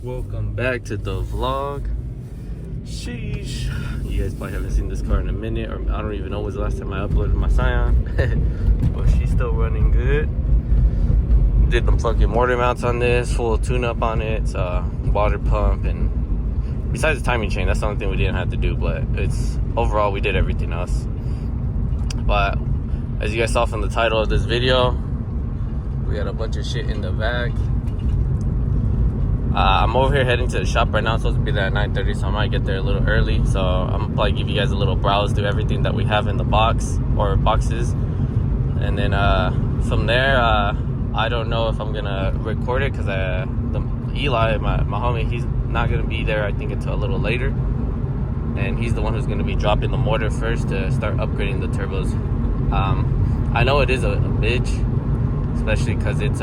Welcome back to the vlog. Sheesh. You guys probably haven't seen this car in a minute, or I don't even know when was the last time I uploaded my Scion. But she's still running good. Did the fucking mortar mounts on this, full tune-up on it, water pump, and besides the timing chain, that's the only thing we didn't have to do, but it's overall we did everything else. But as you guys saw from the title of this video, we got a bunch of shit in the back. I'm over here heading to the shop right now. It's supposed to be there at 9:30, so I might get there a little early. So I'm gonna probably give you guys a little browse through everything that we have in the box or boxes, and then from there, I don't know if I'm gonna record it because Eli, my homie, he's not gonna be there. I think until a little later, and he's the one who's gonna be dropping the mortar first to start upgrading the turbos. I know it is a bitch, especially because it's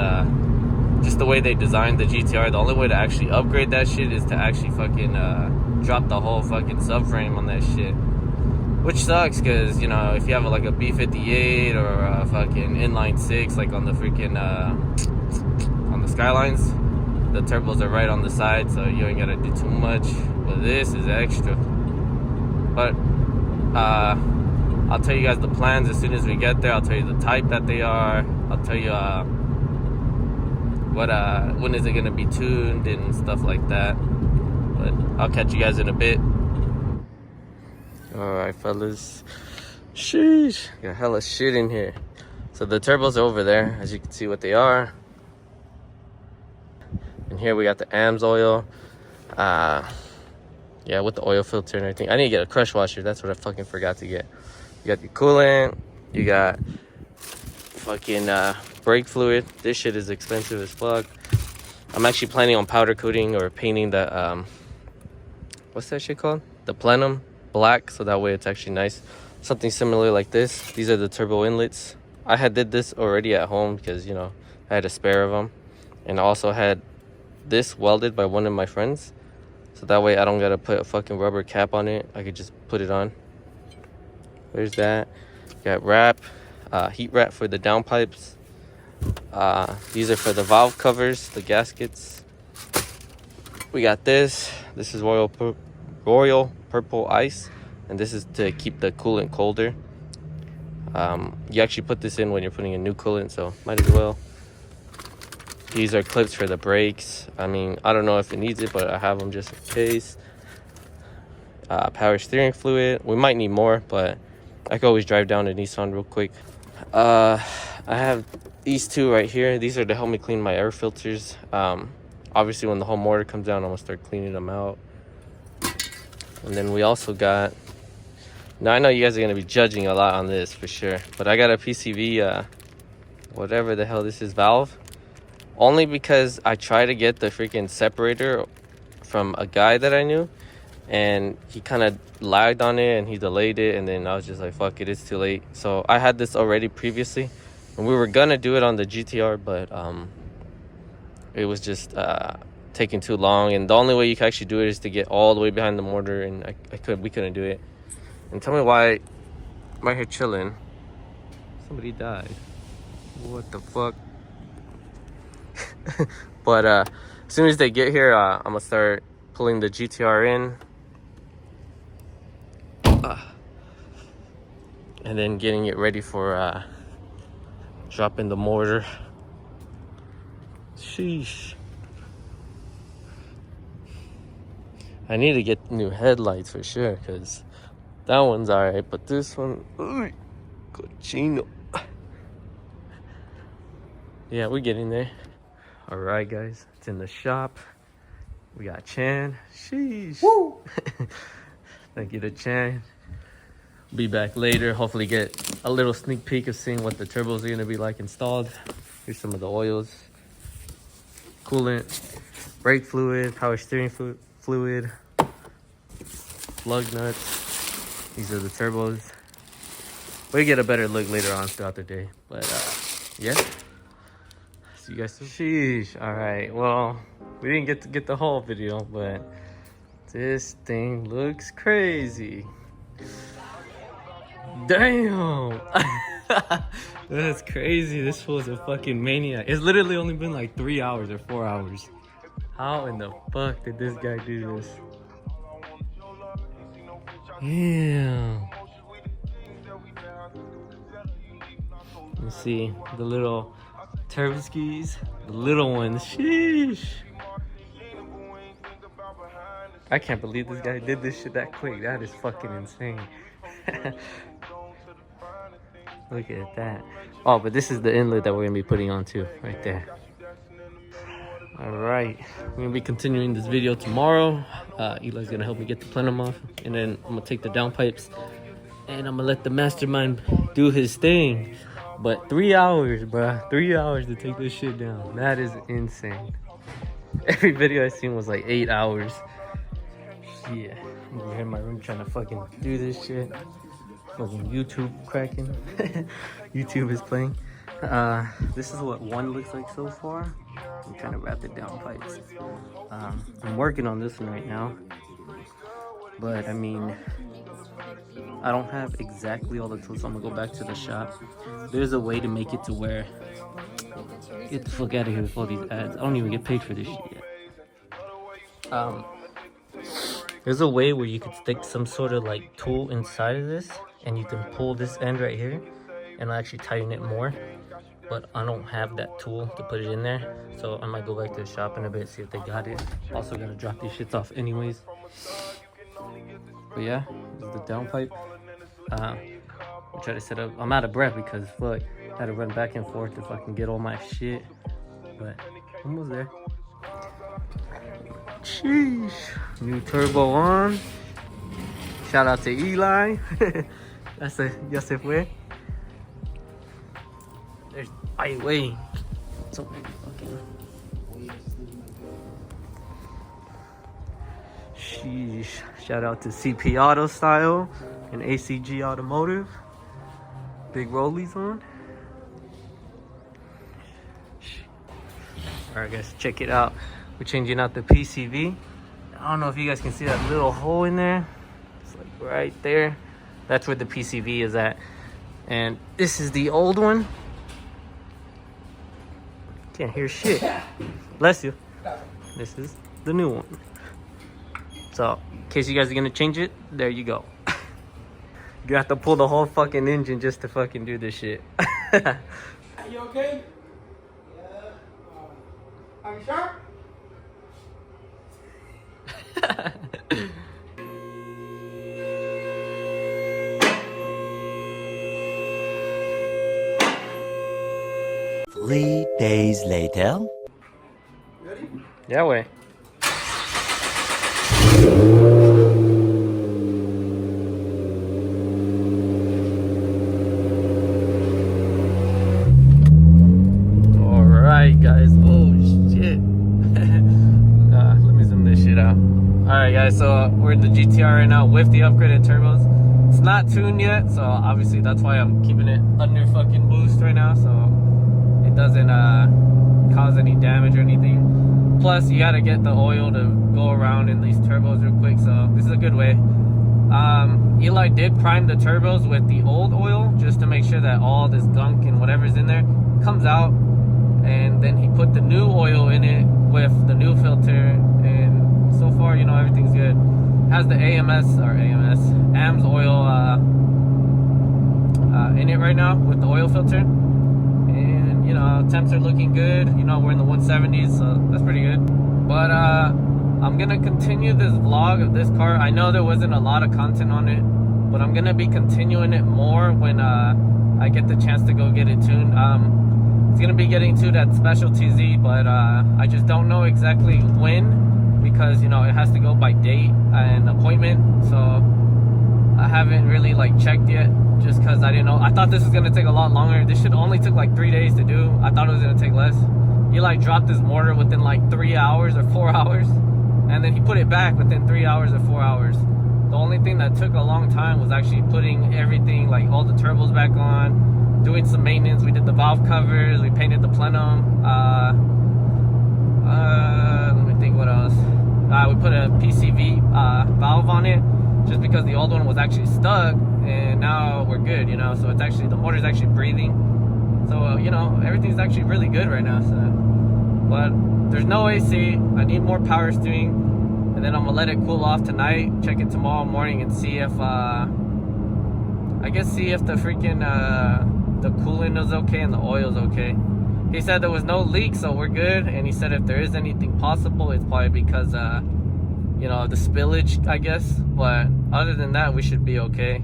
just the way they designed the GTR. The only way to actually upgrade that shit is to actually fucking drop the whole fucking subframe on that shit, which sucks because, you know, if you have like a B58 or a fucking inline 6 like on the freaking on the Skylines, the turbos are right on the side, so you ain't gotta do too much. But this is extra. But I'll tell you guys the plans as soon as we get there. I'll tell you the type that they are. I'll tell you when is it gonna be tuned and stuff like that. But I'll catch you guys in a bit. All right, fellas. Sheesh, got hella shit in here. So the turbos are over there, as you can see what they are. And here we got the AMS oil. Yeah, with the oil filter and everything. I need to get a crush washer. That's what I fucking forgot to get. You got your coolant. You got fucking brake fluid. This shit is expensive as fuck. I'm actually planning on powder coating or painting the what's that shit called? The plenum black, so that way it's actually nice. Something similar like this. These are the turbo inlets. I did this already at home because, you know, I had a spare of them, and I also had this welded by one of my friends, so that way I don't gotta put a fucking rubber cap on it. I could just put it on. There's that. Got wrap, heat wrap for the downpipes. These are for the valve covers, the gaskets. We got this. This is Royal Purple Ice, and this is to keep the coolant colder. You actually put this in when you're putting a new coolant, so might as well. These are clips for the brakes. I mean, I don't know if it needs it, but I have them just in case. Power steering fluid. We might need more, but I could always drive down to Nissan real quick. I have these two right here. These are to help me clean my air filters. Obviously, when the whole motor comes down, I'm gonna start cleaning them out. And then we also got, now I know you guys are gonna be judging a lot on this for sure, but I got a PCV, whatever the hell this is, valve. Only because I tried to get the freaking separator from a guy that I knew, and he kind of lagged on it and he delayed it, and then I was just like, fuck it, it's too late. So I had this already previously, and we were gonna do it on the GTR, but it was just taking too long, and the only way you can actually do it is to get all the way behind the mortar, and we couldn't do it. And tell me why I'm right here chilling. Somebody died. What the fuck? But as soon as they get here, I'm gonna start pulling the GTR in, and then getting it ready for dropping the mortar. Sheesh. I need to get new headlights for sure, because that one's alright, but this one, ooh, cochino. Yeah, we're getting there. Alright, guys, it's in the shop. We got Chan. Sheesh. Woo! Thank you to Chan. Be back later. Hopefully get a little sneak peek of seeing what the turbos are going to be like installed. Here's some of the oils. Coolant. Brake fluid. Power steering fluid. Lug nuts. These are the turbos. We'll get a better look later on throughout the day. But, yeah. See you guys soon. Sheesh. Alright, well, we didn't get to get the whole video, but this thing looks crazy. Damn. That's crazy. This fool's a fucking maniac. It's literally only been like 3 hours or 4 hours. How in the fuck did this guy do this? Yeah. Let me see the little turbo skis, the little ones. Sheesh. I can't believe this guy did this shit that quick. That is fucking insane. Look at that. Oh, but this is the inlet that we're gonna be putting on too, right there. All right, we're gonna be continuing this video tomorrow. Eli's gonna help me get the plenum off, and then I'm gonna take the downpipes, and I'm gonna let the mastermind do his thing. But 3 hours, bruh. 3 hours to take this shit down. That is insane. Every video I seen was like 8 hours. Yeah, I'm over here in my room trying to fucking do this shit. Fucking YouTube cracking. YouTube is playing. This is what one looks like so far. I'm trying to wrap the downpipes. I'm working on this one right now. But I mean, I don't have exactly all the tools, so I'm gonna go back to the shop. There's a way to make it to where, get the fuck out of here with all these ads. I don't even get paid for this shit yet. There's a way where you could stick some sort of like tool inside of this, and you can pull this end right here and actually tighten it more. But I don't have that tool to put it in there, so I might go back to the shop in a bit, see if they got it. Also gotta drop these shits off anyways. But yeah, this is the downpipe. I'll try to set up. I'm out of breath because fuck, I had to run back and forth to fucking get all my shit. But almost there. Sheesh. New turbo on. Shout out to Eli. Ya se fue. There's way. So fucking. Sheesh. Shout out to CP Auto Style and ACG Automotive. Big rollies on. Alright guys, check it out. We're changing out the PCV. I don't know if you guys can see that little hole in there. It's like right there. That's where the PCV is at. And this is the old one. Can't hear shit. Bless you. This is the new one. So, in case you guys are gonna change it, there you go. You have to pull the whole fucking engine just to fucking do this shit. You okay? Yeah. Are you sure? Three days later. Ready? Yeah, way. Alright guys, oh shit. Let me zoom this shit out. Alright guys, so we're in the GTR right now with the upgraded turbos. It's not tuned yet, so obviously that's why I'm keeping it under fucking boost right now, so it doesn't cause any damage or anything. Plus you gotta get the oil to go around in these turbos real quick, so this is a good way. Eli did prime the turbos with the old oil just to make sure that all this gunk and whatever's in there comes out, and then he put the new oil in it with the new filter, and so far, you know, everything's good. Has the AMS oil in it right now with the oil filter, and you know, temps are looking good. You know, we're in the 170s, so that's pretty good. But I'm gonna continue this vlog of this car. I know there wasn't a lot of content on it, but I'm gonna be continuing it more when I get the chance to go get it tuned. It's gonna be getting tuned at SpecialtyZ, but I just don't know exactly when, because you know it has to go by date and appointment. So I haven't really like checked yet, just because I didn't know. I thought this was gonna take a lot longer. This should only took like 3 days to do. I thought it was gonna take less. He like dropped his motor within like 3 hours or 4 hours, and then he put it back within 3 hours or 4 hours. The only thing that took a long time was actually putting everything, like all the turbos back on, doing some maintenance. We did the valve covers, we painted the plenum. Let me think what else. We put a PCV valve on it, just because the old one was actually stuck, and now we're good, you know. So it's actually, the motor's actually breathing. So you know, everything's actually really good right now. So, but there's no AC. I need more power steering, and then I'm gonna let it cool off tonight. Check it tomorrow morning and see if see if the freaking the coolant is okay and the oil's okay. He said there was no leak, so we're good. And he said if there is anything possible, it's probably because you know, the spillage, I guess. But other than that, we should be okay.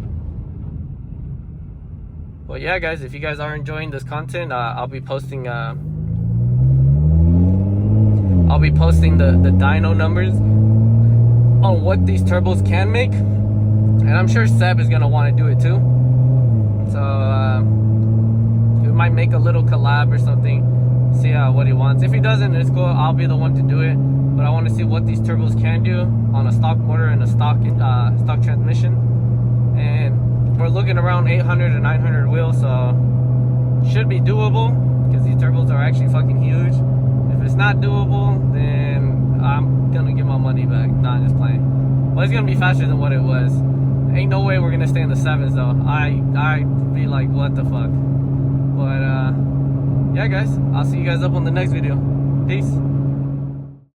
But yeah, guys, if you guys are enjoying this content, I'll be posting the dyno numbers on what these turbos can make, and I'm sure Seb is gonna want to do it too. So we might make a little collab or something, see what he wants. If he doesn't, it's cool. I'll be the one to do it. But I want to see what these turbos can do on a stock motor and a stock transmission. And we're looking around 800 to 900 wheels, so should be doable because these turbos are actually fucking huge. If it's not doable, then I'm gonna get my money back. Nah, just playing. Well, it's gonna be faster than what it was. Ain't no way we're gonna stay in the 7s though. I'd be like, what the fuck. But yeah, guys, I'll see you guys up on the next video. Peace.